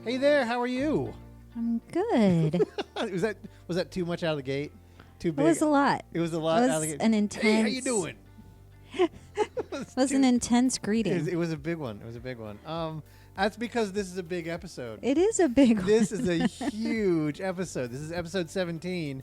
Hey there, how are you? I'm good. was that too much out of the gate? Too big? It was a lot. It was a lot It out of the was gate. an intense. Hey, how you doing? It was an intense greeting. It was a big one. It was a big one. That's because this is a big episode. It is a big one. This is a huge episode. This is episode 17,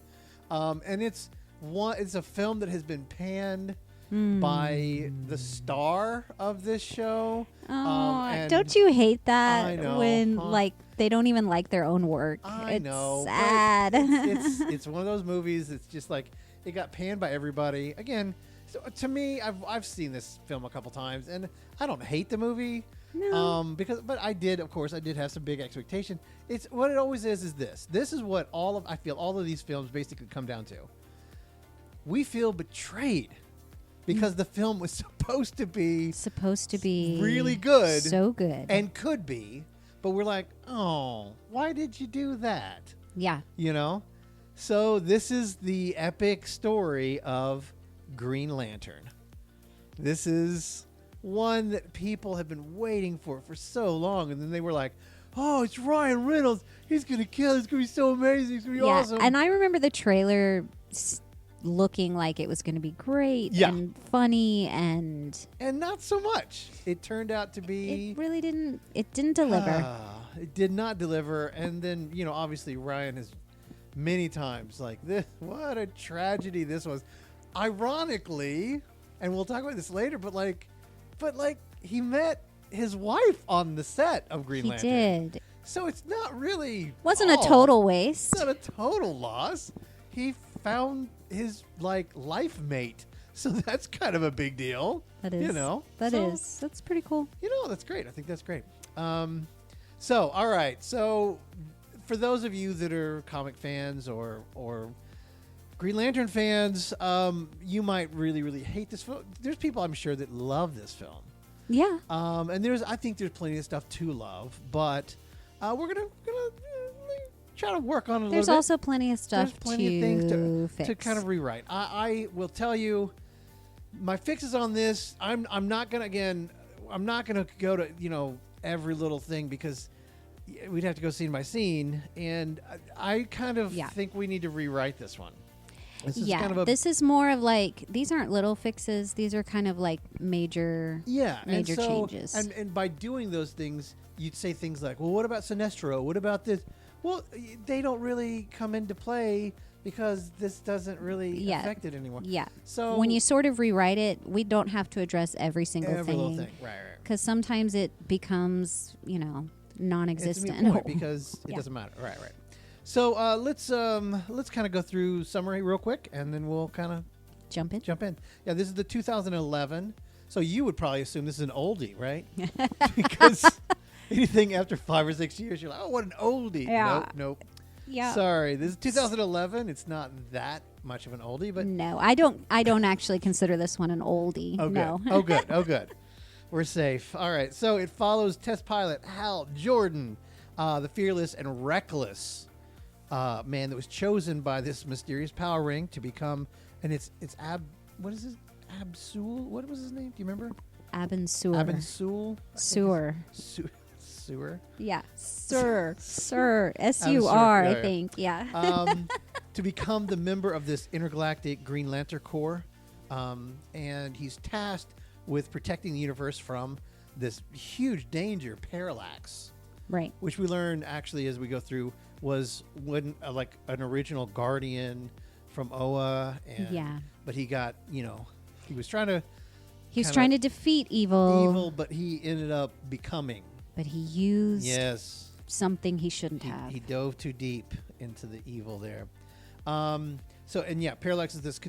and it's a film that has been panned by the star of this show. Oh, don't you hate that I know, when huh? like they don't even like their own work? I know. Sad. It's one of those movies that's just like it got panned by everybody. Again, so to me, I've seen this film a couple times, and I don't hate the movie. No. But I did have some big expectation. It's what it always is this. This is what I feel all of these films basically come down to. We feel betrayed because the film was supposed to be really good. So good. And could be, but we're like, "Oh, why did you do that?" Yeah. You know? So this is the epic story of Green Lantern. This is one that people have been waiting for so long, and then they were like, "Oh, it's Ryan Reynolds. He's gonna kill. It's gonna be so amazing. It's gonna be awesome." And I remember the trailer looking like it was going to be great and funny, and not so much. It turned out to be. It really didn't. It didn't deliver. It did not deliver, and then obviously Ryan has many times like this. What a tragedy this was. Ironically, and we'll talk about this later, but he met his wife on the set of Green Lantern. He did. So it's not really wasn't a total waste. It's not a total loss. He found his life mate. So that's kind of a big deal. That is. That's pretty cool. That's great. I think that's great. So all right. So for those of you that are comic fans or Green Lantern fans, you might really, really hate this film. There's people I'm sure that love this film. Yeah. And I think there's plenty of stuff to love, but we're gonna try to work on it a little bit. There's also plenty of stuff. There's plenty of things fix. to kind of rewrite. I will tell you, my fixes on this. I'm not gonna go to every little thing because we'd have to go scene by scene, and I kind of think we need to rewrite this one. This is more of these aren't little fixes. These are kind of major changes. And by doing those things, you'd say things like, well, what about Sinestro? What about this? Well, they don't really come into play because this doesn't really affect it anymore. Yeah. So when you sort of rewrite it, we don't have to address every single thing. Right. Because sometimes it becomes, non-existent. It's a moot point because it doesn't matter. Right. So let's kind of go through summary real quick, and then we'll kind of jump in. Yeah, this is the 2011. So you would probably assume this is an oldie, right? Because anything after 5 or 6 years, you're like, oh, what an oldie. Yeah. Nope. Yeah. Sorry, this is 2011. It's not that much of an oldie, but no, I don't actually consider this one an oldie. Oh, no. Good. Oh, good. We're safe. All right. So it follows test pilot Hal Jordan, the fearless and reckless man that was chosen by this mysterious power ring to become, and what is his Absul? What was his name? Do you remember? Abinsul. Sewer. Yeah, Sir. S-U-R, I think. Yeah. To become the member of this intergalactic Green Lantern Corps, and he's tasked with protecting the universe from this huge danger, parallax. Right. Which we learn actually as we go through was when an original Guardian from Oa, but he got he was trying to defeat evil, but he ended up becoming. But he used something he shouldn't have. He dove too deep into the evil there. Parallax is this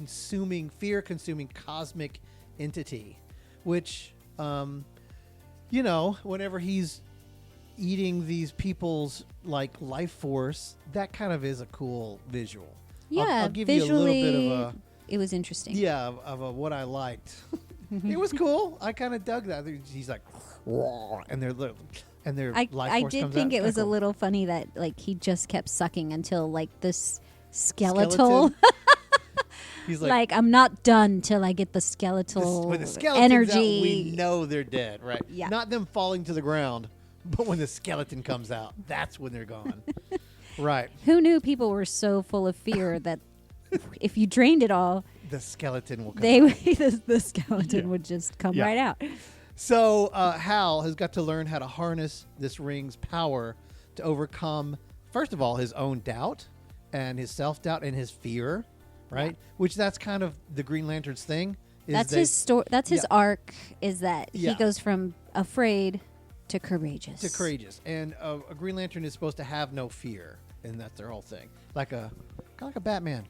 fear-consuming cosmic entity, which, whenever he's eating these people's life force, that kind of is a cool visual. Yeah, I'll give you a little bit of it was interesting. Yeah, of what I liked. It was cool. I kind of dug that. He's like, and their life force I did comes think out. it was a little funny that he just kept sucking until this skeletal. He's like, I'm not done till I get the skeletal when the skeletons energy. Out, we know they're dead, right? Yeah. Not them falling to the ground, But when the skeleton comes out, that's when they're gone. Right. Who knew people were so full of fear that if you drained it all, the skeleton will come out. The skeleton would just come right out. So Hal has got to learn how to harness this ring's power to overcome, first of all, his own doubt and his self-doubt and his fear, right? Yeah. Which that's kind of the Green Lantern's thing. That's his story. That's his arc, is that he goes from afraid to courageous. And a Green Lantern is supposed to have no fear, and that's their whole thing. Kind of like a Batman.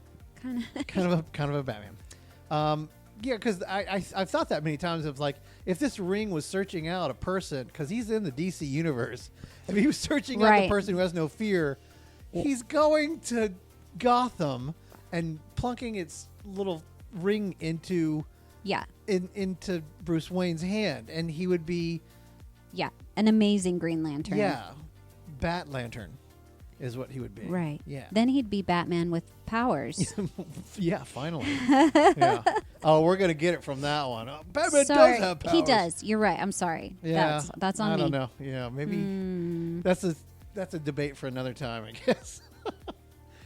Kind of a Batman. Because I've thought that many times of like, if this ring was searching out a person, because he's in the DC universe, if he was searching out the person who has no fear, he's going to Gotham and plunking its little ring into into Bruce Wayne's hand, and he would be an amazing Green Lantern. Bat Lantern is what he would be. Right. Yeah. Then he'd be Batman with powers. Finally. Oh, we're gonna get it from that one. Batman does have powers. He does. You're right. I'm sorry. Yeah. That's on me. I don't know. Yeah, maybe that's a debate for another time, I guess.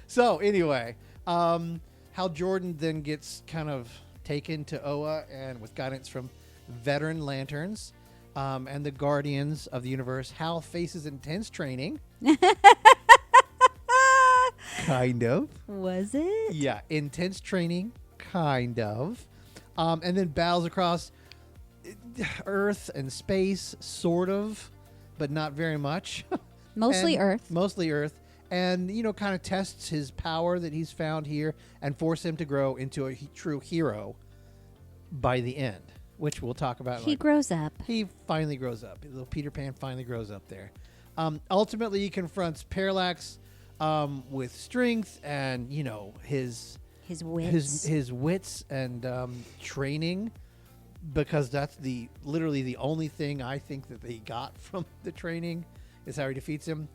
So anyway, Hal Jordan then gets kind of taken to Oa, and with guidance from veteran Lanterns and the Guardians of the Universe, Hal faces intense training. Kind of. Was it? Yeah, intense training, kind of. And then battles across Earth and space, sort of, but not very much. Mostly Earth. Mostly Earth. And, kind of tests his power that he's found here and force him to grow into a true hero by the end, which we'll talk about. He grows up. He finally grows up. Little Peter Pan finally grows up there. Ultimately, he confronts Parallax with strength and, his wits and training, because that's literally the only thing I think that he got from the training is how he defeats him.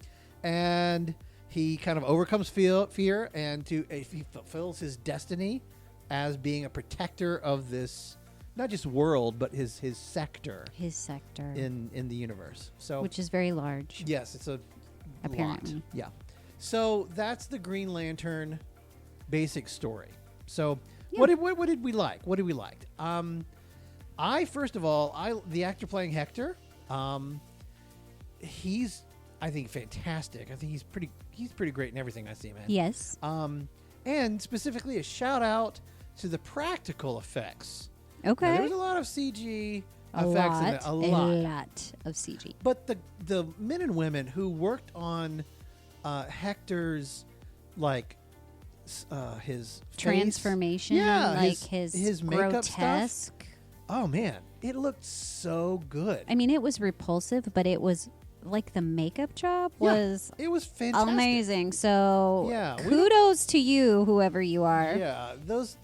And he kind of overcomes fear and he fulfills his destiny as being a protector of this, not just world, but his sector. His sector. In the universe. So, which is very large. Yes, it's a apparently lot. Yeah. So that's the Green Lantern basic story. So what did we like? What did we like? First of all, the actor playing Hector, he's, I think, fantastic. I think he's pretty great in everything I see him in. Yes. And specifically a shout out to the practical effects. Okay. Now, there was a lot of CG effects in it. A lot of CG. But the men and women who worked on Hector's, his transformation, his grotesque. Oh man, it looked so good. I mean, it was repulsive, but it was the makeup job was it was fantastic, amazing. So kudos to you, whoever you are. Yeah, those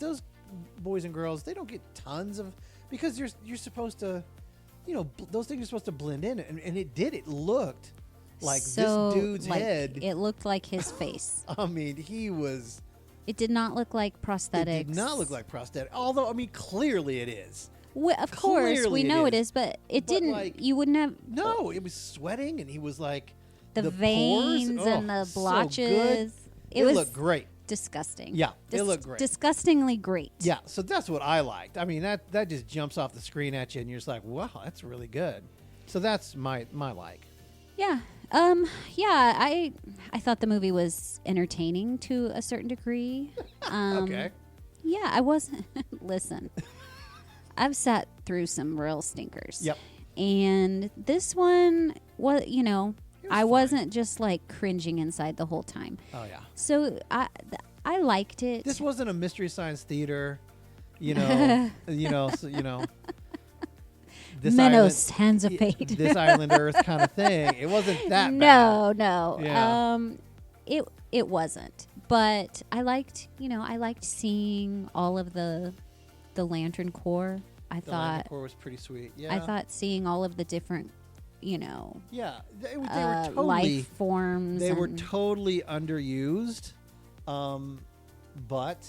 boys and girls, they don't get tons of, because you're supposed to, those things are supposed to blend in, and it did. It looked like this dude's head. It looked like his face. I mean, he was. It did not look like prosthetics. It did not look like prosthetic. Although, I mean, clearly it is. Well, of course, we know it is, but it didn't. You wouldn't have. No, it was sweating, and he was like the veins pores, and the blotches. So good. It looked great. Disgusting. Yeah, it looked great. Disgustingly great. Yeah, so that's what I liked. I mean, that just jumps off the screen at you, and you're just like, wow, that's really good. So that's my like. Yeah. I thought the movie was entertaining to a certain degree. Okay. Yeah, I wasn't. Listen, I've sat through some real stinkers. Yep. And this one was, I wasn't just cringing inside the whole time. Oh yeah. So I liked it. This wasn't a Mystery Science Theater, This Menos Hands of Fate. This Island Earth kind of thing. It wasn't that bad. No. Yeah. It wasn't. But I liked seeing all of the Lantern Corps. The Lantern Corps was pretty sweet. Yeah. I thought seeing all of the different, Yeah, they were totally life forms. They were totally underused, but.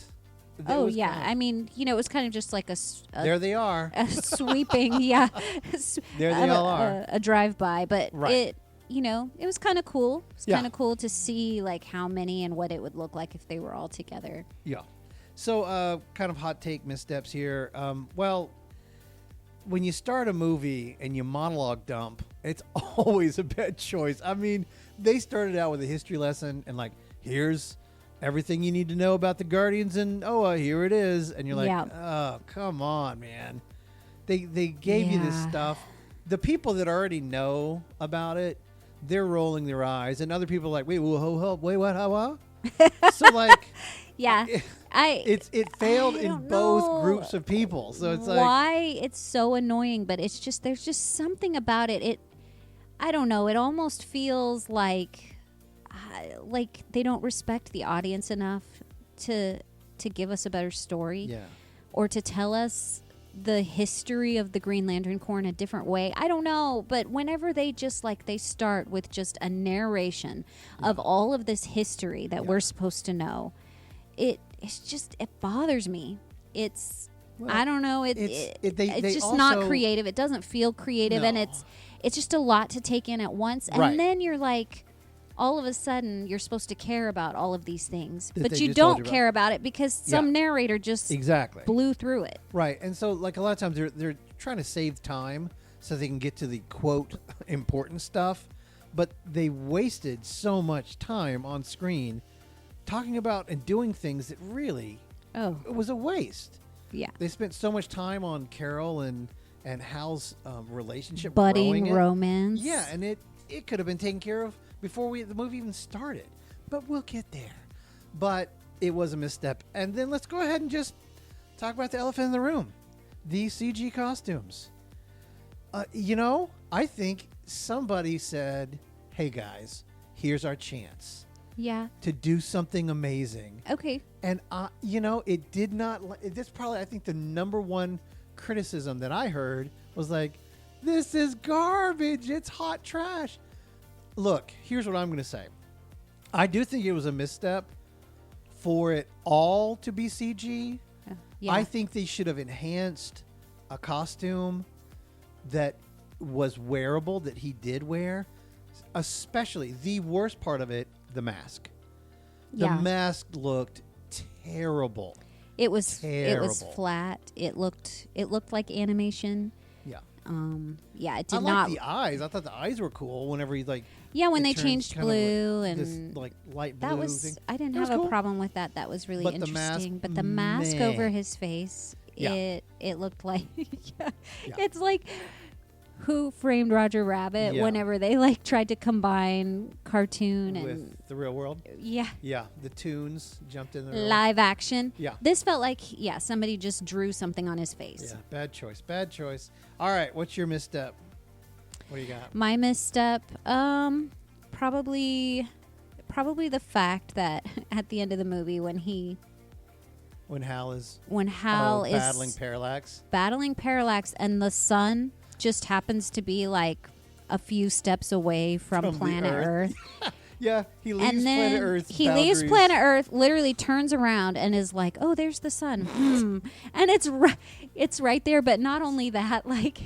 Oh yeah, I mean, it was kind of just like a there they are, a sweeping, yeah. There they all are, a drive-by, but it was kind of cool. It's Yeah. kind of cool to see like how many and what it would look like if they were all together. Yeah. So, kind of hot take missteps here. Well, when you start a movie and you monologue dump, it's always a bad choice. I mean, they started out with a history lesson and like, here's everything you need to know about the Guardians and here it is. And you're like, oh, come on, man. They gave you this stuff. The people that already know about it, they're rolling their eyes, and other people are like, wait, wait, what, how? So like, yeah, it failed in both groups of people. So it's like, why it's so annoying, but it's just there's just something about it. I don't know. It almost feels like they don't respect the audience enough to give us a better story, or to tell us the history of the Green Lantern Corps in a different way. I don't know, but whenever they just they start with just a narration of all of this history that we're supposed to know, it bothers me. I don't know. It's just also not creative. It doesn't feel creative, and it's just a lot to take in at once. And then you're like, all of a sudden, you're supposed to care about all of these things, but you don't care about it because some narrator just blew through it. Right. And so, like, a lot of times they're trying to save time so they can get to the, quote, important stuff, but they wasted so much time on screen talking about and doing things that really, it was a waste. Yeah. They spent so much time on Carol and Hal's relationship. Budding romance. Yeah, and it could have been taken care of before the movie even started. But we'll get there. But it was a misstep. And then let's go ahead and just talk about the elephant in the room. The CG costumes. I think somebody said, hey guys, here's our chance. Yeah. To do something amazing. Okay. And, it did not... This probably, I think, the number one criticism that I heard was like, this is garbage. It's hot trash. Look, here's what I'm going to say. I do think it was a misstep for it all to be CG. Yeah. I think they should have enhanced a costume that was wearable, that he did wear. Especially, the worst part of it, the mask. The mask looked terrible. It was flat. It looked like animation. Yeah. It did I not. The eyes. I thought the eyes were cool whenever he when they changed blue and this light blue that was thing. I didn't have a problem with that. That was really interesting. But the mask over his face, it looked like it's like Who Framed Roger Rabbit whenever they tried to combine cartoon with the real world. Yeah. Yeah, the tunes jumped in there. Live action. Yeah. This felt like somebody just drew something on his face. Yeah, bad choice. All right, what's your misstep? What do you got? My misstep, probably the fact that at the end of the movie when Hal is battling parallax and the sun just happens to be like a few steps away from planet Earth. Yeah, he leaves planet Earth. He leaves planet Earth, literally turns around and is like, "Oh, there's the sun." And it's right there. But not only that, like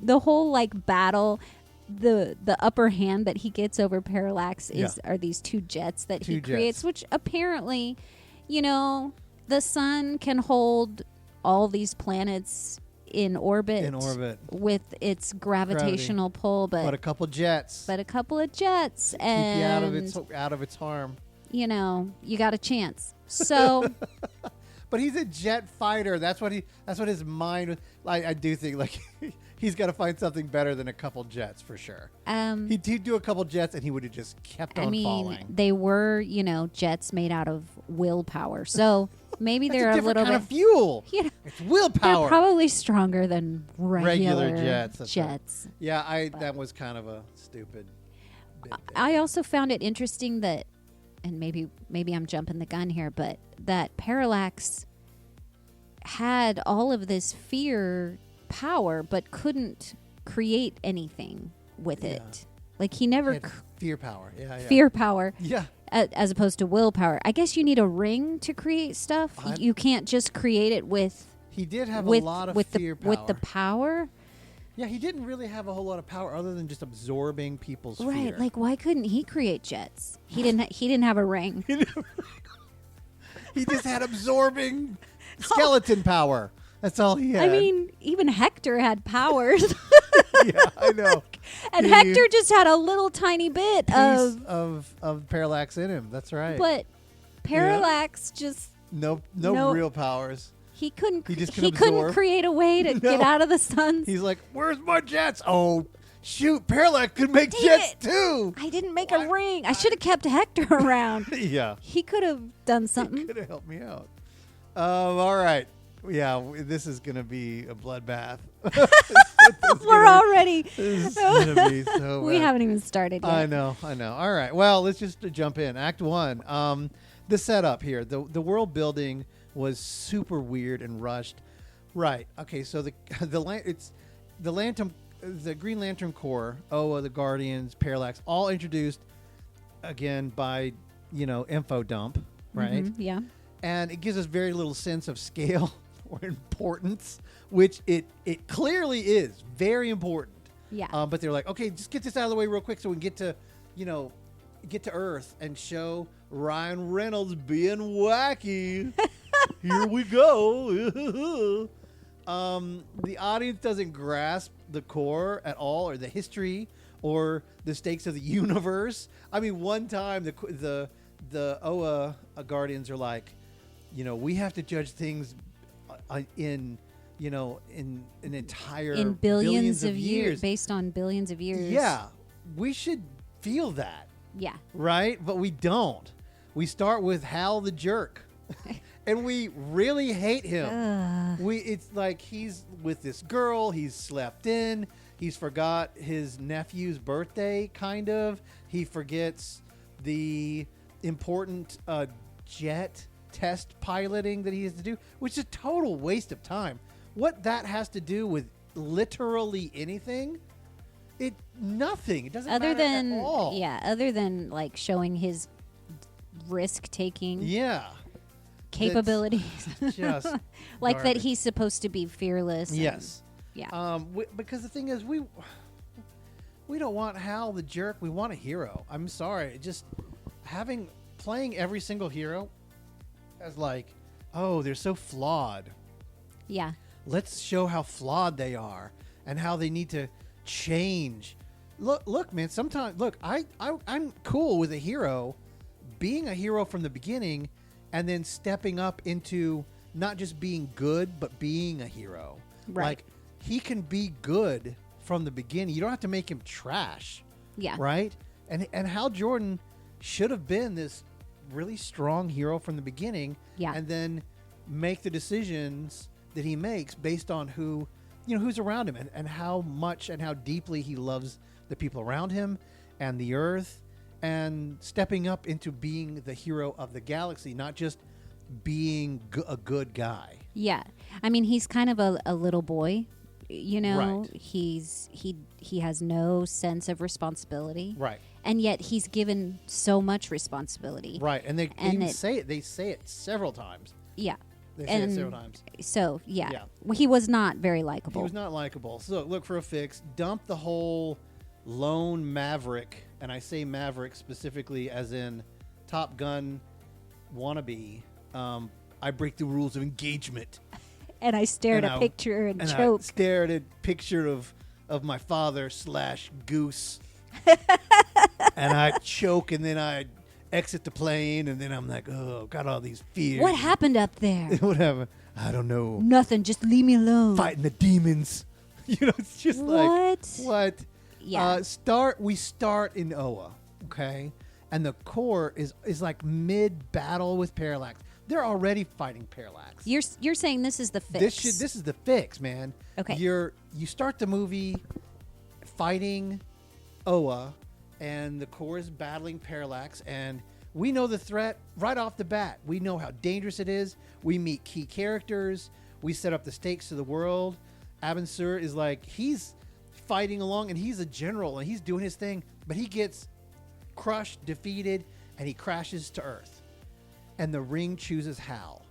the whole like battle, the upper hand that he gets over Parallax are these two jets that he creates, which apparently, the sun can hold all these planets in orbit with its gravitational pull, but a couple jets and keep you out of its harm. You got a chance. So but he's a jet fighter. That's what his mind. I do think like he's got to find something better than a couple jets for sure. He'd do a couple jets and he would have just kept on falling. They were, jets made out of willpower. So maybe they're a little kind bit of fuel. It's willpower. They're probably stronger than regular jets. Right. Yeah, that was kind of a stupid. I also found it interesting that, and maybe I'm jumping the gun here, but that Parallax had all of this fear power, but couldn't create anything with it. Like he never fear power. Fear power. Yeah. As opposed to willpower. I guess you need a ring to create stuff. You can't just create it with He did have with, a lot of with fear the power. with the power. Yeah, he didn't really have a whole lot of power other than just absorbing people's fear. Right, like why couldn't he create jets? He didn't have a ring. He just had absorbing skeleton power. That's all he had. I mean, even Hector had powers. Yeah, I know. And Hector just had a little tiny bit of Parallax in him. That's right. But Parallax just no real powers. He couldn't absorb. create a way to get out of the sun. He's like, "Where's my jets?" Oh, shoot! Parallax could make jets too. I didn't make a ring. I should have kept Hector around. Yeah, he could have done something. He could have helped me out. All right. Yeah, this is gonna be a bloodbath. We're already. This is gonna be so We bad. haven't even started yet. I know. All right. Well, let's just jump in. Act 1. The setup here. The world building was super weird and rushed. Right. Okay. So the Green Lantern Corps, Oa, the Guardians, Parallax, all introduced again by info dump, right? Mm-hmm, yeah. And it gives us very little sense of scale or importance, which it clearly is very important. Yeah. But they're like, okay, just get this out of the way real quick so we can get to Earth and show Ryan Reynolds being wacky. Here we go. The audience doesn't grasp the core at all, or the history, or the stakes of the universe. I mean, one time the Oa Guardians are like, we have to judge things in an entire in billions of years, based on billions of years. Yeah, we should feel that. Yeah. Right? But we don't. We start with Hal the jerk. And we really hate him. It's like he's with this girl, he's slept in, he's forgot his nephew's birthday, kind of. He forgets the important jet test piloting that he has to do, which is a total waste of time. What that has to do with literally anything, nothing. It doesn't matter at all. Yeah, other than like showing his risk-taking capabilities. Just like garbage. that he's supposed to be fearless. Yes. Yeah. Because the thing is, we don't want Hal the jerk. We want a hero. I'm sorry. Just playing every single hero as like, oh, they're so flawed. Yeah. Let's show how flawed they are and how they need to change. Look, man. Sometimes, I'm cool with a hero being a hero from the beginning, and then stepping up into not just being good, but being a hero. Right. Like, he can be good from the beginning. You don't have to make him trash. Yeah. Right? And Hal Jordan should have been this really strong hero from the beginning. Yeah. And then make the decisions that he makes based on who's around him and how much and how deeply he loves the people around him and the Earth, and stepping up into being the hero of the galaxy, not just being a good guy. Yeah. I mean, he's kind of a little boy, Right. He has no sense of responsibility. Right. And yet he's given so much responsibility. Right. And they say it. They say it several times. Yeah. They say it several times. So, yeah. Well, he was not very likable. He was not likable. So, look, for a fix, dump the whole lone maverick, and I say maverick specifically as in Top Gun wannabe. I break the rules of engagement. And I stared at a picture and choked. I stared at a picture of my father / Goose. And I choke, and then I exit the plane, and then I'm like, oh, got all these fears. What happened up there? What happened? I don't know. Nothing. Just leave me alone. Fighting the demons. It's just like, what? Yeah. We start in Oa, okay? And the Corps is like mid-battle with Parallax. They're already fighting Parallax. You're saying this is the fix. This is the fix, man. Okay. You start the movie fighting Oa, and the Corps is battling Parallax, and we know the threat right off the bat. We know how dangerous it is. We meet key characters. We set up the stakes to the world. Abin Sur is like, he's fighting along, and he's a general, and he's doing his thing, but he gets crushed, defeated, and he crashes to Earth. And the Ring chooses Hal.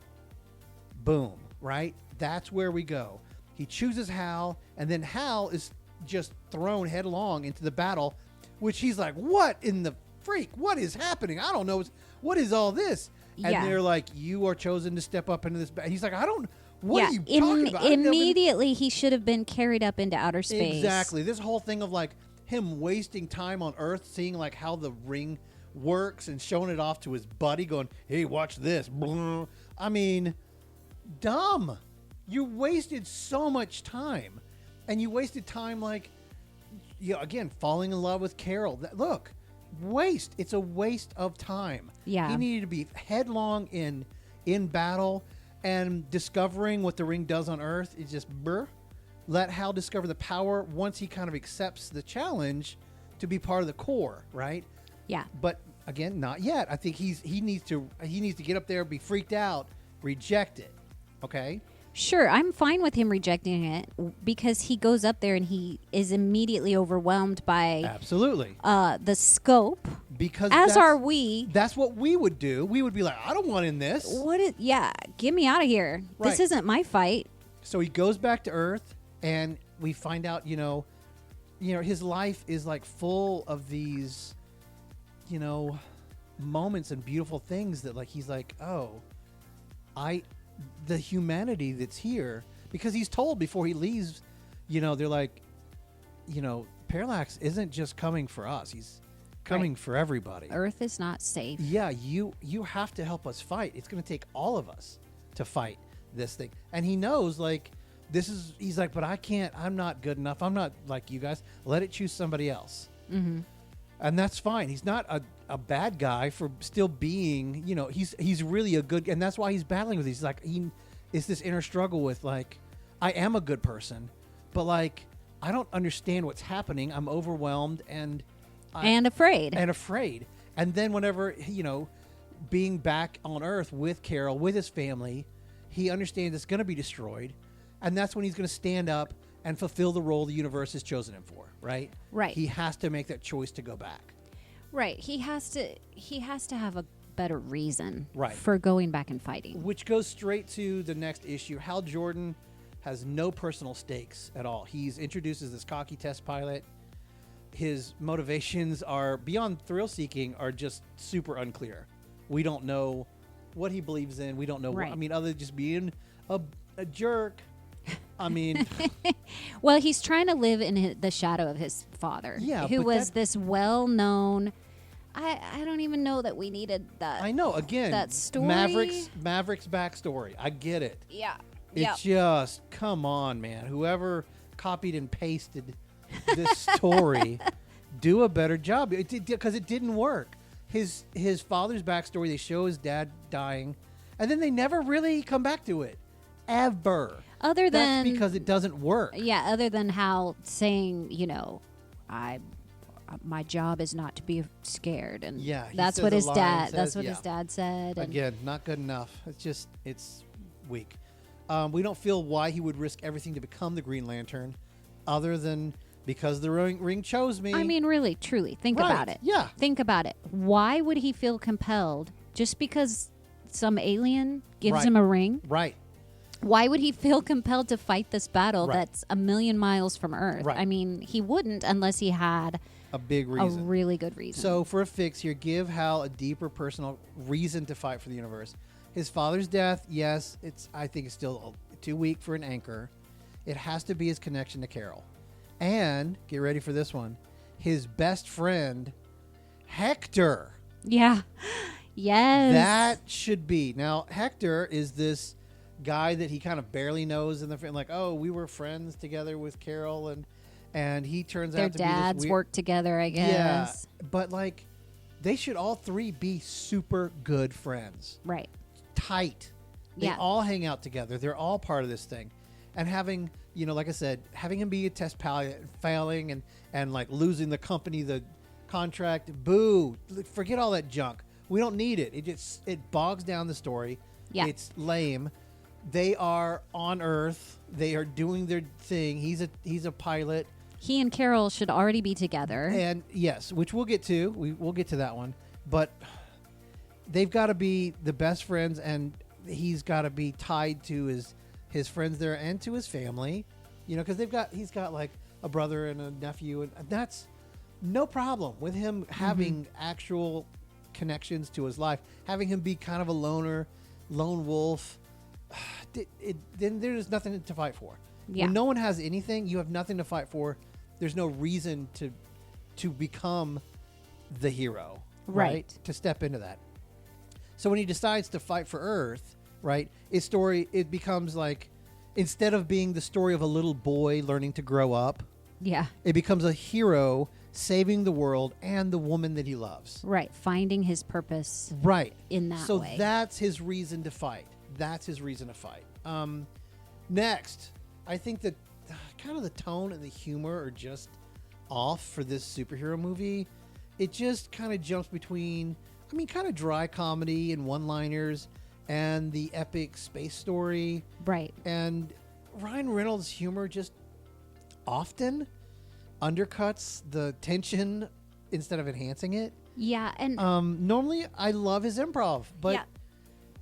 Boom, right? That's where we go. He chooses Hal, and then Hal is just thrown headlong into the battle, which he's like, what in the freak? What is happening? I don't know. What is all this? And they're like, you are chosen to step up into this. He's like, I don't. What are you talking about? Immediately, he should have been carried up into outer space. Exactly. This whole thing of like him wasting time on Earth, seeing like how the ring works and showing it off to his buddy, going, hey, watch this. I mean, dumb. You wasted so much time. And you wasted time like, again, falling in love with Carol. Look, waste. It's a waste of time. Yeah. He needed to be headlong in battle, and discovering what the ring does on Earth is just let Hal discover the power once he kind of accepts the challenge to be part of the core, right? Yeah. But again, not yet. I think he needs to get up there, be freaked out, reject it. Okay? Sure, I'm fine with him rejecting it because he goes up there and he is immediately overwhelmed by absolutely the scope. Because as are we. That's what we would do. We would be like, I don't want in this. Get me out of here. Right. This isn't my fight. So he goes back to Earth, and we find out, his life is like full of these, moments and beautiful things that like he's like, the humanity that's here, because he's told before he leaves, they're like, Parallax isn't just coming for us. He's coming for everybody. Earth is not safe. Yeah, you have to help us fight. It's going to take all of us to fight this thing. And he knows, like, he's like, but I can't. I'm not good enough. I'm not like you guys. Let it choose somebody else. Mm-hmm. And that's fine. He's not a bad guy for still being, he's really a good, and that's why he's battling with these. Like, it's this inner struggle with, like, I am a good person, but, like, I don't understand what's happening. I'm overwhelmed and afraid. And then whenever, being back on Earth with Carol, with his family, he understands it's going to be destroyed. And that's when he's going to stand up and fulfill the role the universe has chosen him for, right? Right. He has to make that choice to go back. Right. He has to have a better reason right. for going back and fighting. Which goes straight to the next issue. Hal Jordan has no personal stakes at all. He's introduced as this cocky test pilot. His motivations are beyond thrill-seeking, are just super unclear. We don't know what he believes in. We don't know. Right. Other than just being a jerk. Well, he's trying to live in the shadow of his father, who was this well-known. I don't even know that we needed that. I know. Again, that story. Maverick's backstory. I get it. Yeah. It's just, come on, man. Whoever copied and pasted this story, do a better job. Because it didn't work. His father's backstory, they show his dad dying, and then they never really come back to it. Ever. That's because it doesn't work. Yeah, other than Hal saying, my job is not to be scared, and that's what his dad. That's what his dad said. Again, not good enough. It's weak. We don't feel why he would risk everything to become the Green Lantern, other than because the ring chose me. I mean, really, truly, think about it. Yeah, think about it. Why would he feel compelled just because some alien gives him a ring? Right. Why would he feel compelled to fight this battle that's a million miles from Earth? Right. I mean, he wouldn't unless he had a big reason. A really good reason. So for a fix here, give Hal a deeper personal reason to fight for the universe. His father's death, yes, I think it's still too weak for an anchor. It has to be his connection to Carol. And, get ready for this one, his best friend, Hector. Yeah. Yes. That should be. Now, Hector is this guy that he kind of barely knows in the like, oh, we were friends together with Carol, and he turns out to be this their dads work together, I guess. Yeah, but like, they should all three be super good friends. Right. Tight. They all hang out together. They're all part of this thing. And having, like I said, having him be a test pilot, failing and like losing the company, the contract, boo. Forget all that junk. We don't need it. It bogs down the story. Yeah. It's lame. They are on Earth. They are doing their thing. He's a pilot. He and Carol should already be together. And yes, which we'll get to. We'll get to that one. But they've got to be the best friends, and he's got to be tied to his his friends there and to his family, because he's got like a brother and a nephew, and that's no problem with him having actual connections to his life, having him be kind of a lone wolf. Then there's nothing to fight for. When no one has anything, you have nothing to fight for. There's no reason to become the hero, right? To step into that. So when he decides to fight for Earth, right, it becomes like, instead of being the story of a little boy learning to grow up, it becomes a hero saving the world and the woman that he loves. Right, finding his purpose. Right. In that way. So that's his reason to fight. Next, I think that kind of the tone and the humor are just off for this superhero movie. It just kind of jumps between, kind of dry comedy and one-liners and the epic space story. Right. And Ryan Reynolds' humor just often undercuts the tension instead of enhancing it. Yeah, and normally I love his improv, but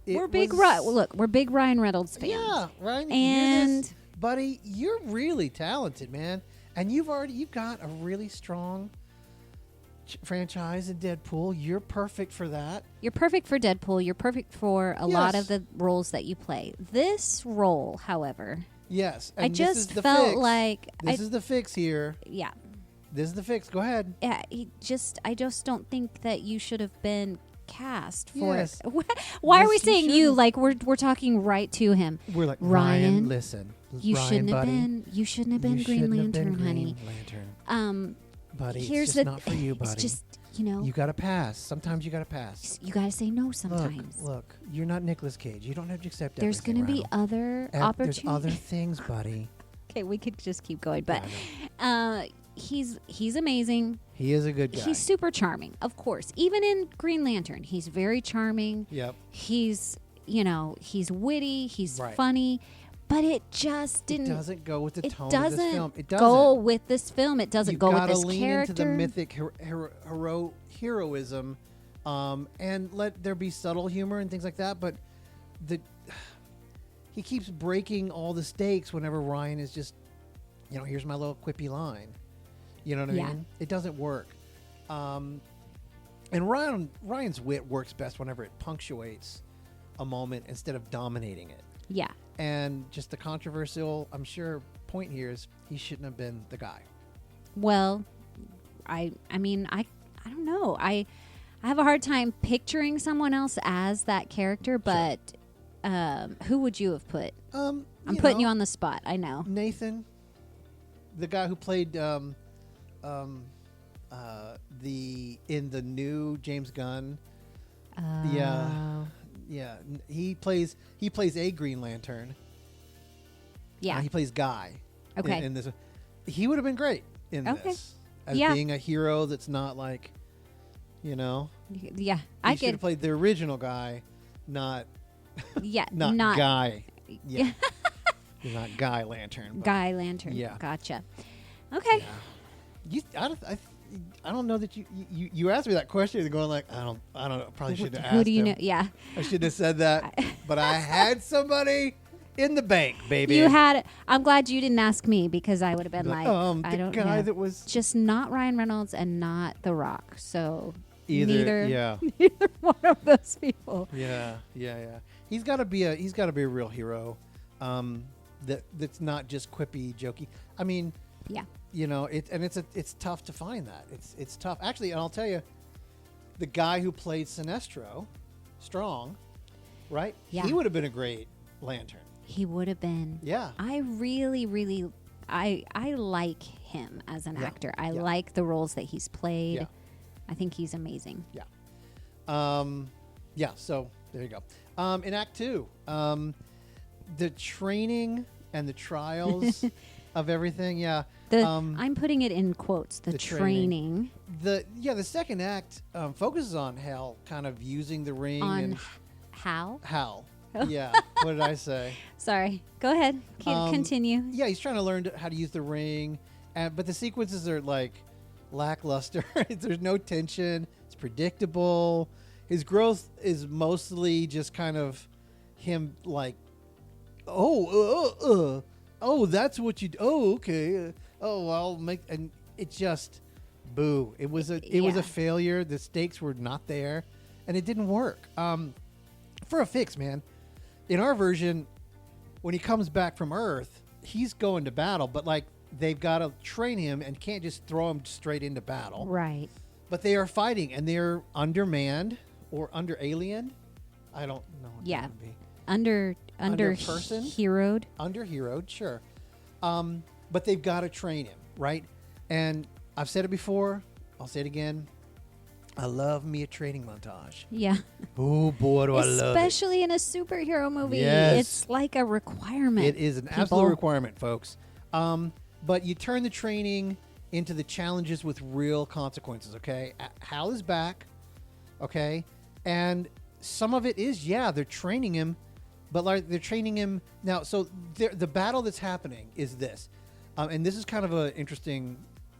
we're big Ryan Reynolds fans. Yeah, Ryan, and buddy, you're really talented, man, and you've got a really strong franchise in Deadpool. You're perfect for that. You're perfect for Deadpool. You're perfect for a lot of the roles that you play. This role, however, yes, and I just felt like this is the fix here. Yeah, this is the fix. Go ahead. Yeah, I just don't think that you should have been cast for it. Why are we saying you? Like we're talking right to him. We're like, Ryan, listen. You Ryan, shouldn't buddy, have been. You shouldn't have been Green Lantern, honey. Buddy, here's it's just not for you, buddy. It's just, you got to pass. Sometimes you got to pass. You got to say no sometimes. Look, you're not Nicolas Cage. You don't have to accept There's going to be other opportunities. There's other things, buddy. Okay, we could just keep going, but he's amazing. He is a good guy. He's super charming, of course. Even in Green Lantern, he's very charming. Yep. He's witty. He's funny. But it just didn't. It doesn't go with the tone of this film. It doesn't go with this film. It doesn't go with this lean character. Into the mythic heroism, and let there be subtle humor and things like that. But he keeps breaking all the stakes whenever Ryan is just, here's my little quippy line. You know what I mean? It doesn't work. And Ryan's wit works best whenever it punctuates a moment instead of dominating it. Yeah. And just the controversial, I'm sure, point here is he shouldn't have been the guy. Well, I don't know. I have a hard time picturing someone else as that character, but who would you have put? I'm putting you on the spot. I know. Nathan, the guy who played in the new James Gunn. Yeah, he plays a Green Lantern. Yeah, he plays Guy. Okay, in this, he would have been great in this as being a hero that's not like, Yeah, he should have played the original Guy, not not Guy. Yeah, not Guy Lantern. Guy Lantern. Yeah, gotcha. Okay. Yeah. I don't know that you asked me that question and going like, I don't know, probably should have asked Who do you him. know? Yeah. I shouldn't have said that, but I had somebody in the bank, baby. You had it. I'm glad you didn't ask me because I would have been like, I don't know. That was just not Ryan Reynolds and not The Rock. So neither one of those people. Yeah. He's got to be a real hero. That's not just quippy, jokey. I mean, yeah. It's tough to find that. It's tough. Actually, and I'll tell you, the guy who played Sinestro, Strong, right? Yeah. He would have been a great Lantern. He would have been. Yeah. I really, really, I like him as an actor. I like the roles that he's played. Yeah. I think he's amazing. Yeah. So there you go. In Act 2, the training and the trials of everything. Yeah. I'm putting it in quotes. The training. The second act focuses on Hal kind of using the ring and Hal. Yeah. What did I say? Sorry. Go ahead. Continue. Yeah, he's trying to learn how to use the ring, but the sequences are like lackluster. There's no tension. It's predictable. His growth is mostly just kind of him like oh, that's what you. Oh, okay. Oh, I'll make. And it just, boo. It was a failure. The stakes were not there, and it didn't work. For a fix, man. In our version, when he comes back from Earth, he's going to battle, but like they've got to train him and can't just throw him straight into battle. Right. But they are fighting, and they're undermanned or under alien. I don't know. What yeah. That would be. Under person? Heroed. Under heroed, sure. But they've got to train him, right? And I've said it before. I'll say it again. I love me a training montage. Yeah. Oh, boy, do I love it. Especially in a superhero movie. Yes. It's like a requirement. It is an absolute requirement, folks. But you turn the training into the challenges with real consequences, okay? Hal is back, okay? And some of it is, they're training him, but like they're training him now. So the battle that's happening is this. And this is kind of an interesting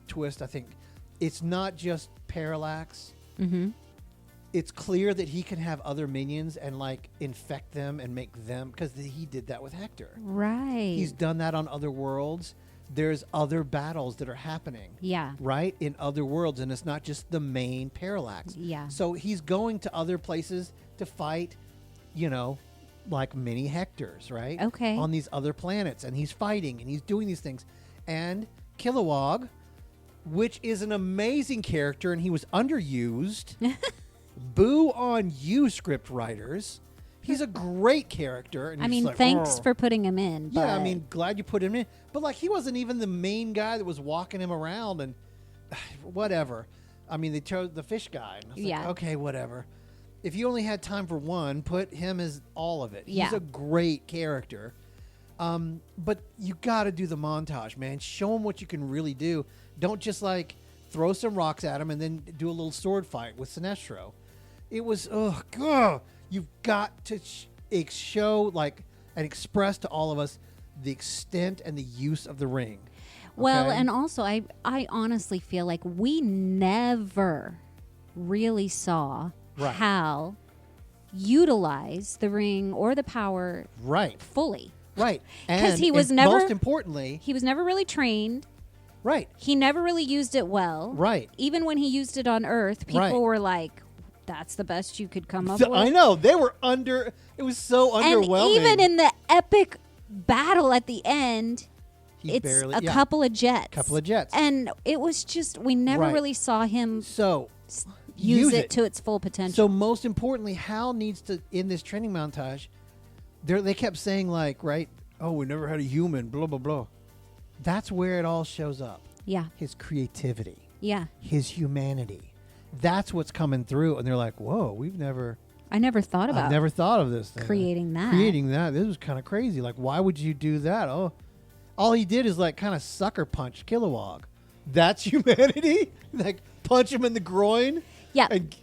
twist, I think. It's not just Parallax. Mm-hmm. It's clear that he can have other minions and like infect them and make them, because he did that with Hector. Right. He's done that on other worlds. There's other battles that are happening. Yeah. Right? In other worlds. And it's not just the main Parallax. Yeah. So he's going to other places to fight, like mini Hectors, right? Okay. On these other planets. And he's fighting and he's doing these things. And Kilowog, which is an amazing character, and he was underused. Boo on you, script writers. He's a great character. And I mean, thanks for putting him in. But yeah, I mean, glad you put him in. But, like, he wasn't even the main guy that was walking him around and whatever. I mean, they chose the fish guy. And I was like, okay, whatever. If you only had time for one, put him as all of it. Yeah. He's a great character. But you got to do the montage, man. Show him what you can really do. Don't just, like, throw some rocks at him and then do a little sword fight with Sinestro. It was, you've got to show, like, and express to all of us the extent and the use of the ring. Well, and also, I honestly feel like we never really saw Hal utilize the ring or the power fully. Right. Because he was never, most importantly, he was never really trained. Right. He never really used it well. Right. Even when he used it on Earth, people were like, that's the best you could come up with. I know. They were it was so underwhelming. And even in the epic battle at the end, it's a couple of jets. And it was just, we never really saw him use it to its full potential. So most importantly, Hal needs to, in this training montage, they kept saying like, we never had a human, blah, blah, blah. That's where it all shows up. Yeah. His creativity. Yeah. His humanity. That's what's coming through. And they're like, whoa, I never thought about I've never thought of this thing. Creating that. This was kind of crazy. Like, why would you do that? Oh, all he did is like kind of sucker punch Kilowog. That's humanity? Like punch him in the groin? Yeah. And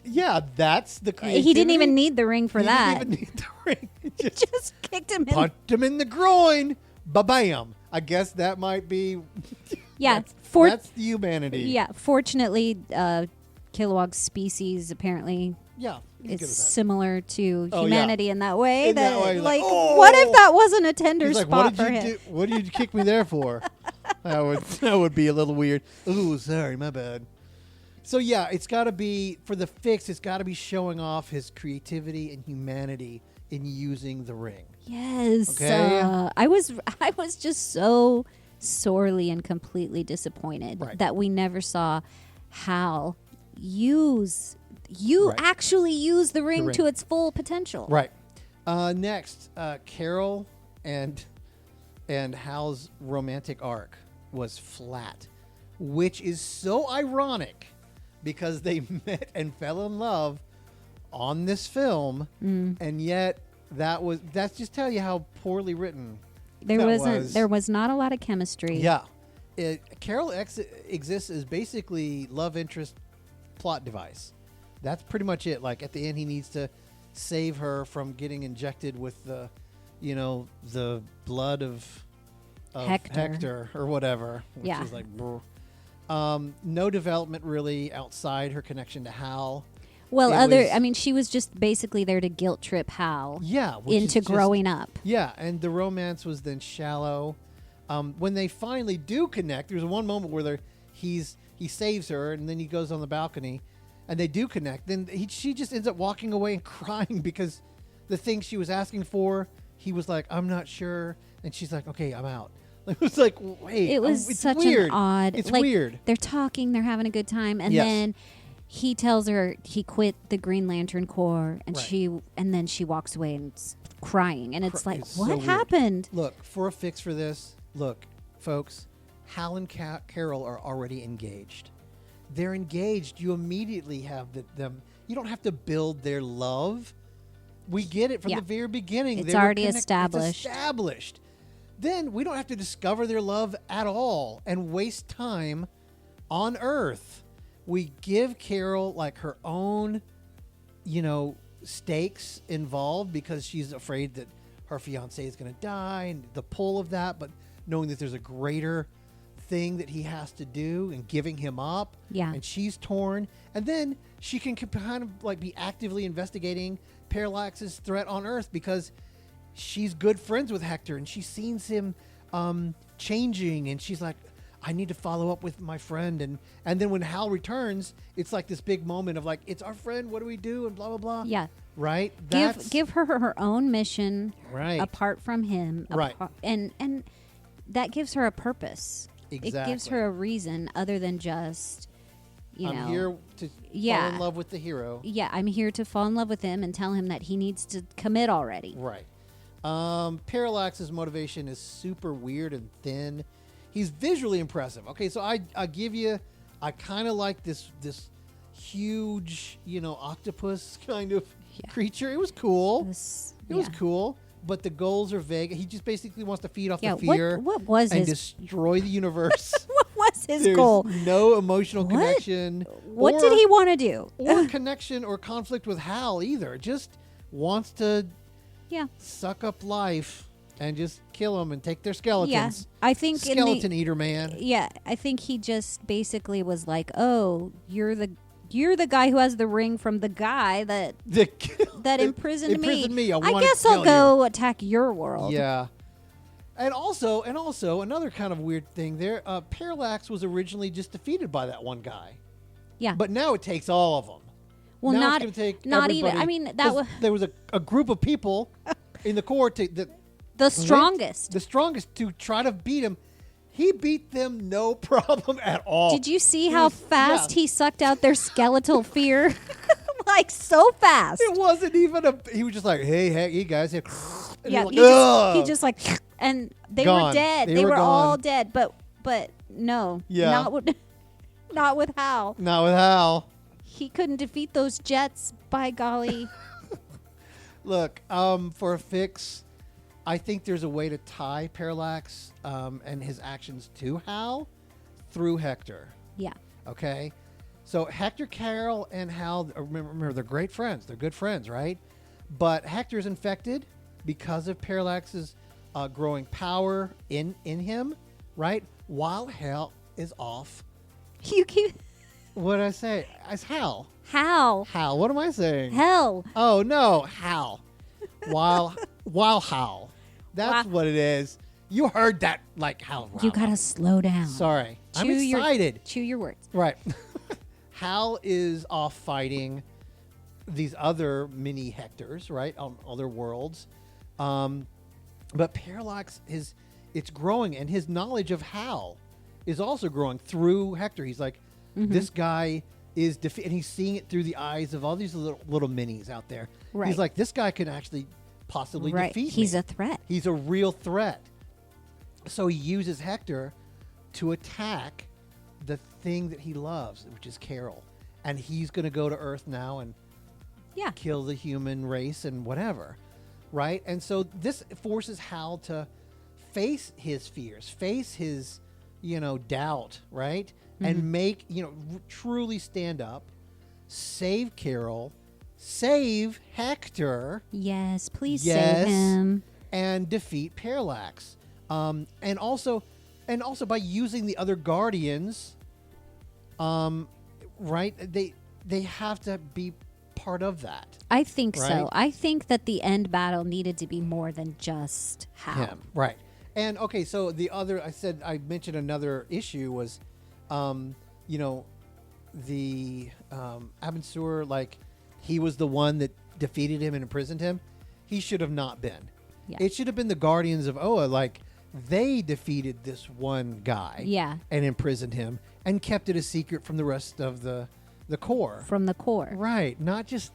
that's the creativity. He didn't even need the ring for that. He didn't even need the ring. He just kicked him in. Punched him in the groin. Ba-bam. I guess that might be... Yeah. That's the humanity. Yeah. Fortunately, Kilowog's species apparently is similar to humanity in that way. What if that wasn't a tender spot for him? What did you kick me there for? That would be a little weird. Ooh, sorry, my bad. So yeah, it's got to be, for the fix, it's got to be showing off his creativity and humanity in using the ring. Yes. Okay. I was just so sorely and completely disappointed that we never saw Hal actually use the ring to its full potential. Right. Next, Carol and Hal's romantic arc was flat, which is so ironic because they met and fell in love on this film, and yet that's just tell you how poorly written there was not a lot of chemistry. Yeah. Carol exists as basically love interest plot device. That's pretty much it. Like at the end, he needs to save her from getting injected with the blood of Hector or whatever. Which is like, no development really outside her connection to Hal. Well, she was just basically there to guilt trip Hal into growing up. Yeah, and the romance was then shallow. When they finally do connect, there's one moment where he saves her, and then he goes on the balcony, and they do connect. Then she just ends up walking away and crying because the thing she was asking for, he was like, I'm not sure. And she's like, okay, I'm out. It was like, wait. It was it's such weird. an odd. It's weird. They're talking, they're having a good time, and then he tells her he quit the Green Lantern Corps, and then she walks away and crying, and it's like, what happened? Look, for a fix for this, folks, Hal and Carol are already engaged. They're engaged. You immediately have them. You don't have to build their love. We get it from the very beginning. It's already established. It's established. Then we don't have to discover their love at all and waste time on Earth. We give Carol like her own, stakes involved because she's afraid that her fiancé is going to die and the pull of that, but knowing that there's a greater thing that he has to do and giving him up. Yeah. And she's torn. And then she can kind of like be actively investigating Parallax's threat on Earth because she's good friends with Hector and she sees him changing and she's like, I need to follow up with my friend. And then when Hal returns, it's like this big moment of like, it's our friend. What do we do? And blah, blah, blah. Yeah. Right. Give her own mission. Right. Apart from him. Right. And that gives her a purpose. Exactly. It gives her a reason other than just, I'm here to fall in love with the hero. Yeah. I'm here to fall in love with him and tell him that he needs to commit already. Right. Parallax's motivation is super weird and thin. He's visually impressive. Okay, so I give you, I kind of like this huge, octopus kind of creature. It was cool. It was cool, but the goals are vague. He just basically wants to feed off the fear. What was and his destroy the universe? What was his There's goal? No emotional connection. What did he want to do? Or connection or conflict with Hal either. Just wants to suck up life and just kill them and take their skeletons. Yeah, I think skeleton eater man. Yeah, I think he just basically was like, "Oh, you're the guy who has the ring from the guy that imprisoned me. I guess I'll go attack your world." Yeah. And also another kind of weird thing there. Parallax was originally just defeated by that one guy. Yeah. But now it takes all of them. Well, now not it's gonna take not everybody. even. I mean, that was there was a group of people in the Corps the strongest. The strongest to try to beat him. He beat them no problem at all. Did you see how fast he sucked out their skeletal fear? Like so fast. It wasn't even he was just like, hey, you guys. And he just like, and they were dead. They were all dead. But no. Yeah. Not with Hal. Not with Hal. He couldn't defeat those jets, by golly. Look, for a fix, I think there's a way to tie Parallax and his actions to Hal through Hector. Yeah. Okay? So Hector, Carol, and Hal, remember, they're great friends. They're good friends, right? But Hector's infected because of Parallax's growing power in him, right? While Hal is off. You keep... What did I say? It's Hal. Hal. What am I saying? Hell. Oh, no. Hal. While Hal. That's what it is. You heard that like Hal. You got to slow down. Sorry. I'm excited. Chew your words. Right. Hal is off fighting these other mini Hectors, right, on other worlds. But Parallax, it's growing, and his knowledge of Hal is also growing through Hector. He's like, this guy is and he's seeing it through the eyes of all these little minis out there. Right. He's like, this guy could actually possibly defeat me. He's a threat. He's a real threat. So he uses Hector to attack the thing that he loves, which is Carol. And he's going to go to Earth now and kill the human race and whatever. Right? And so this forces Hal to face his fears, face his, doubt, right? And make, truly stand up, save Carol, save Hector. Yes, please save him. And defeat Parallax. And also by using the other Guardians, right? They have to be part of that. I think right? so. I think that the end battle needed to be more than just Hal. Him, right? And okay, so I mentioned another issue was, you know, the Abensur, like he was the one that defeated him and imprisoned him. He should have not been. Yeah. It should have been the Guardians of Oa, like they defeated this one guy, and imprisoned him and kept it a secret from the rest of the Corps. From the Corps, right? Not just.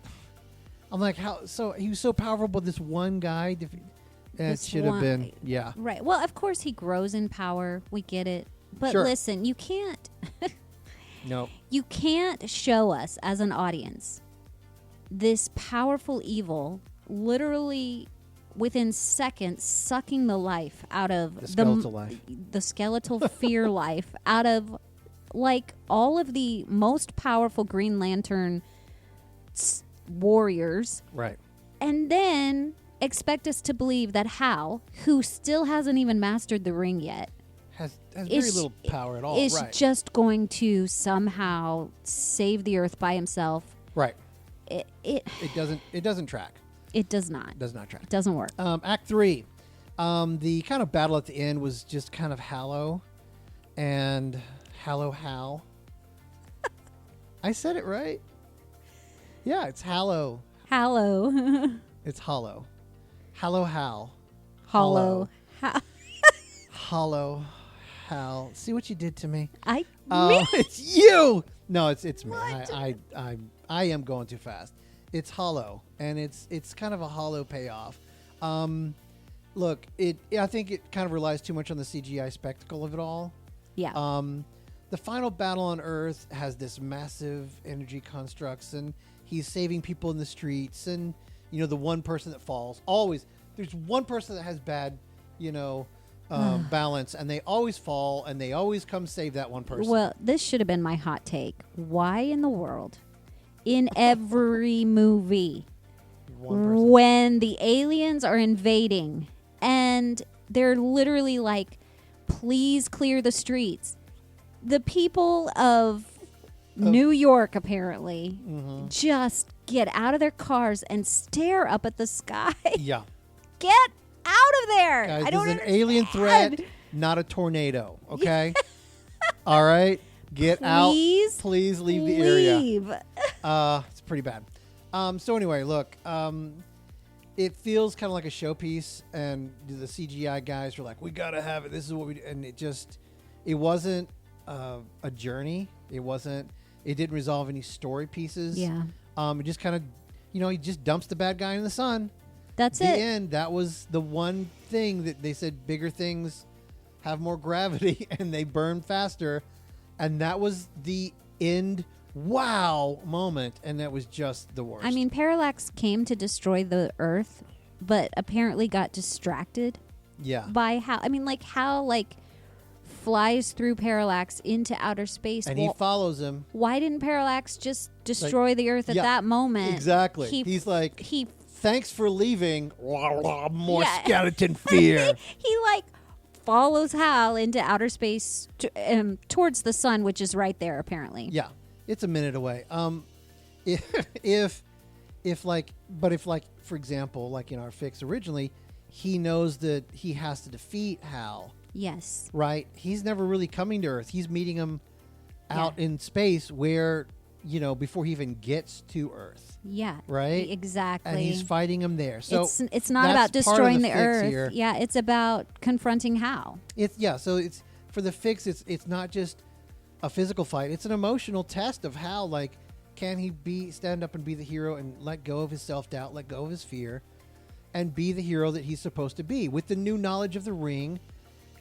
I'm like, how? So he was so powerful, but this one guy. It should have been, right. Well, of course he grows in power. We get it, but sure. listen, you can't. No. You can't show us as an audience this powerful evil literally within seconds sucking the life out of the skeletal fear life out of like all of the most powerful Green Lantern warriors. Right. And then expect us to believe that Hal, who still hasn't even mastered the ring yet, has very little power at all. Is just going to somehow save the Earth by himself. Right. It doesn't track. It does not. It does not track. It doesn't work. Act 3. The kind of battle at the end was just kind of Hallow and Hallow Hal. I said it right. Yeah, it's Hallow. Hallow. It's Hollow. Hallow Hal. Hollow Hal. Hollow Hal. See what you did to me? Me? It's you. No, it's me. I am going too fast. It's hollow, and it's kind of a hollow payoff. Look, I think it kind of relies too much on the CGI spectacle of it all. Yeah. The final battle on Earth has this massive energy constructs, and he's saving people in the streets, and you know the one person that falls always. There's one person that has bad, balance, and they always fall, and they always come save that one person. Well, this should have been my hot take. Why in the world, in every movie, when the aliens are invading and they're literally like, please clear the streets, the people of New York apparently just get out of their cars and stare up at the sky. Yeah. Get out of there. Guys, I don't understand. This is an alien threat, not a tornado, okay? All right? Get out. Please leave the area. It's pretty bad. So anyway, look, it feels kind of like a showpiece, and the CGI guys were like, we got to have it. This is what we do. And it wasn't a journey. It didn't resolve any story pieces. Yeah. It just kind of, he just dumps the bad guy in the sun. That's it. The end. That was the one thing that they said bigger things have more gravity and they burn faster. And that was the end wow moment. And that was just the worst. I mean, Parallax came to destroy the Earth, but apparently got distracted. Yeah. By Hal. I mean, Hal, flies through Parallax into outer space. And he follows him. Why didn't Parallax just destroy the Earth at that moment? Exactly. He's like, thanks for leaving. More skeleton fear. He follows Hal into outer space towards the sun, which is right there apparently. Yeah, it's a minute away. If for example, in our fix originally, he knows that he has to defeat Hal. Yes. Right. He's never really coming to Earth. He's meeting him out in space where, before he even gets to Earth. Yeah. Right? Exactly. And he's fighting him there. So it's not about destroying the Earth. Here. Yeah, it's about confronting Hal. So it's for the fix, it's not just a physical fight. It's an emotional test of Hal. Can he stand up and be the hero and let go of his self-doubt, let go of his fear, and be the hero that he's supposed to be with the new knowledge of the ring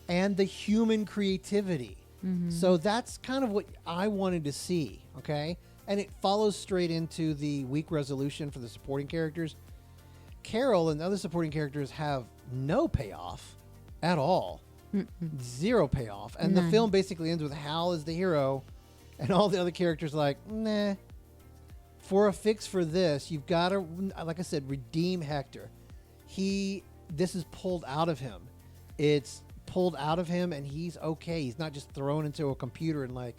and the human creativity. Mm-hmm. So that's kind of what I wanted to see, okay? And it follows straight into the weak resolution for the supporting characters. Carol and the other supporting characters have no payoff at all. Mm-mm. Zero payoff. And the film basically ends with Hal as the hero and all the other characters nah. For a fix for this, you've got to, like I said, redeem Hector. This is pulled out of him. It's pulled out of him, and he's okay. He's not just thrown into a computer and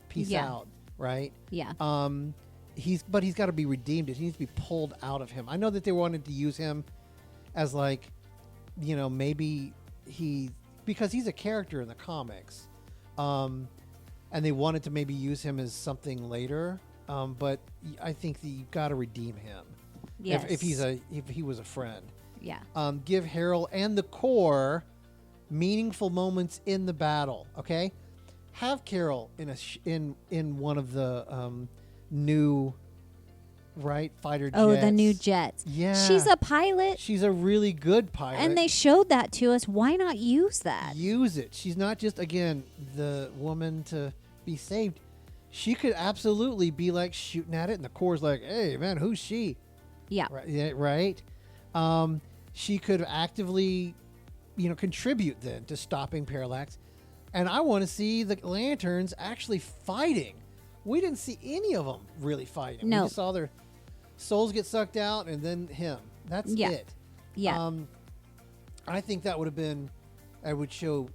peace out, right? Yeah. he's got to be redeemed. He needs to be pulled out of him. I know that they wanted to use him as like, maybe because he's a character in the comics, and they wanted to maybe use him as something later. But I think that you got to redeem him. Yes. If he was a friend. Yeah. Give Harold and the Corps meaningful moments in the battle. Okay. Have Carol in one of the new fighter jets. Oh, the new jets. Yeah. She's a pilot. She's a really good pilot. And they showed that to us. Why not use that? Use it. She's not just, again, the woman to be saved. She could absolutely be like shooting at it, and the Corps like, hey, man, who's she? Yeah. Right? She could actively, contribute then to stopping Parallax. And I want to see the Lanterns actually fighting. We didn't see any of them really fighting. No. We just saw their souls get sucked out and then him. That's it. Yeah. I think that would have been, I would show,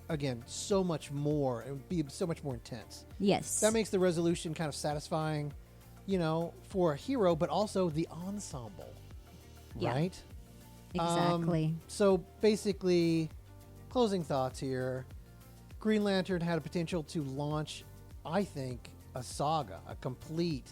again, so much more. It would be so much more intense. Yes. That makes the resolution kind of satisfying, for a hero, but also the ensemble. Yeah. Right? Exactly. So basically, closing thoughts here. Green Lantern had a potential to launch, I think, a saga, a complete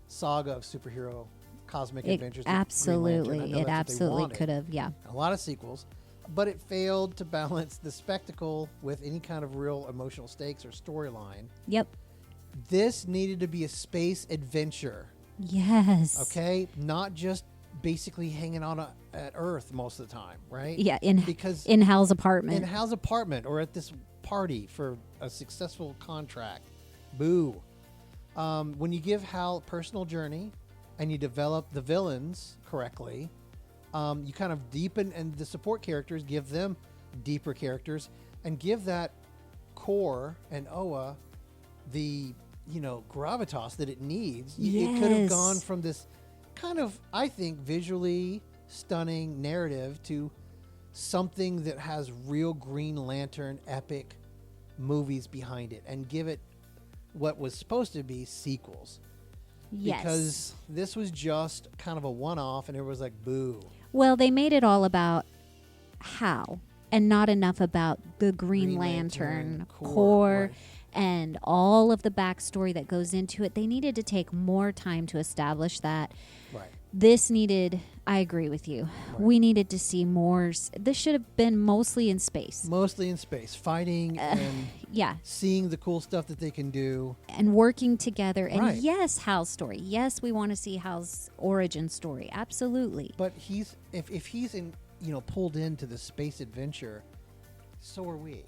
saga of superhero cosmic adventures. Absolutely. It absolutely could have, yeah. A lot of sequels, but it failed to balance the spectacle with any kind of real emotional stakes or storyline. Yep. This needed to be a space adventure. Yes. Okay? Not just basically hanging on at Earth most of the time, right? Yeah, in Hal's apartment. In Hal's apartment or at this party for a successful contract. Boo. When you give Hal a personal journey and you develop the villains correctly, you kind of deepen, and the support characters, give them deeper characters, and give that Corps and Oa the gravitas that it needs. Yes. It could have gone from this kind of, I think, visually stunning narrative to something that has real Green Lantern epic movies behind it, and give it what was supposed to be sequels. Yes. Because this was just kind of a one-off, and it was like, boo. Well, they made it all about Hal and not enough about the Green Lantern Corps. Right. And all of the backstory that goes into it. They needed to take more time to establish that. Right. This needed, I agree with you. Right. We needed to see more. This should have been mostly in space. Mostly in space. Fighting and seeing the cool stuff that they can do. And working together. And yes, Hal's story. Yes, we want to see Hal's origin story. Absolutely. But if he's in, pulled into the space adventure, so are we.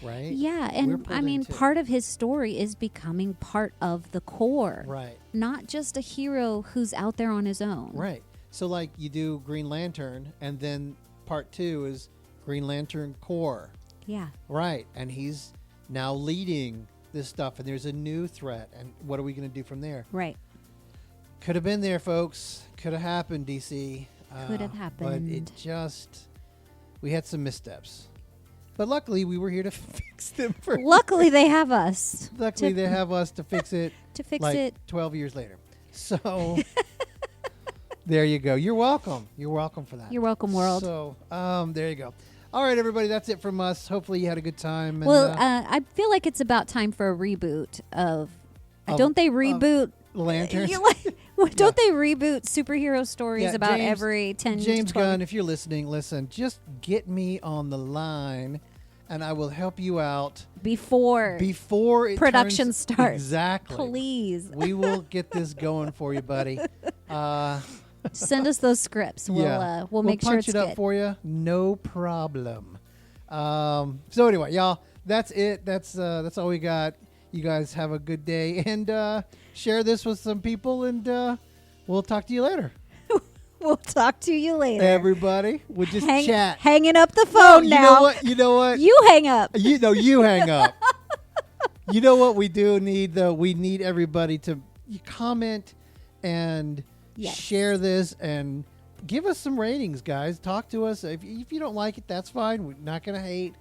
Right? Yeah, and I mean, part of his story is becoming part of the Corps. Right. Not just a hero who's out there on his own. Right. So, like, you do Green Lantern, and then part 2 is Green Lantern Corps. Yeah. Right. And he's now leading this stuff, and there's a new threat, and what are we going to do from there? Right. Could have been there, folks. Could have happened, DC. Could have happened. But it just, we had some missteps. But luckily, we were here to fix them. Luckily, they have us. Luckily, they have us to fix it. To fix it 12 years later. So, there you go. You're welcome. You're welcome for that. You're welcome, world. So, there you go. All right, everybody. That's it from us. Hopefully, you had a good time. Well, I feel like it's about time for a reboot of don't they reboot Lanterns? Don't they reboot superhero stories about every 10 James to 12? Gunn, if you're listening, listen, just get me on the line and I will help you out before it production starts. Exactly. Please. We will get this going for you, buddy. Send us those scripts. We'll make sure it's punch it up good. for you. No problem. So anyway, y'all, that's it. That's all we got. You guys have a good day, and share this with some people, and we'll talk to you later. We'll talk to you later. Everybody, we'll just chat. Hanging up the phone now. You know what? You hang up. You hang up. You know what we do need, though? We need everybody to comment and share this and give us some ratings, guys. Talk to us. If you don't like it, that's fine. We're not going to hate.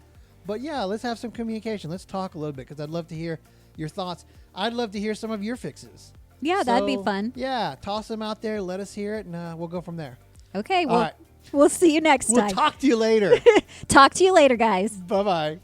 But, yeah, let's have some communication. Let's talk a little bit because I'd love to hear your thoughts. I'd love to hear some of your fixes Yeah, that'd be fun. Yeah, toss them out there. Let us hear it, and we'll go from there. Okay, well, we'll see you next time. We'll talk to you later. Talk to you later, guys. Bye-bye.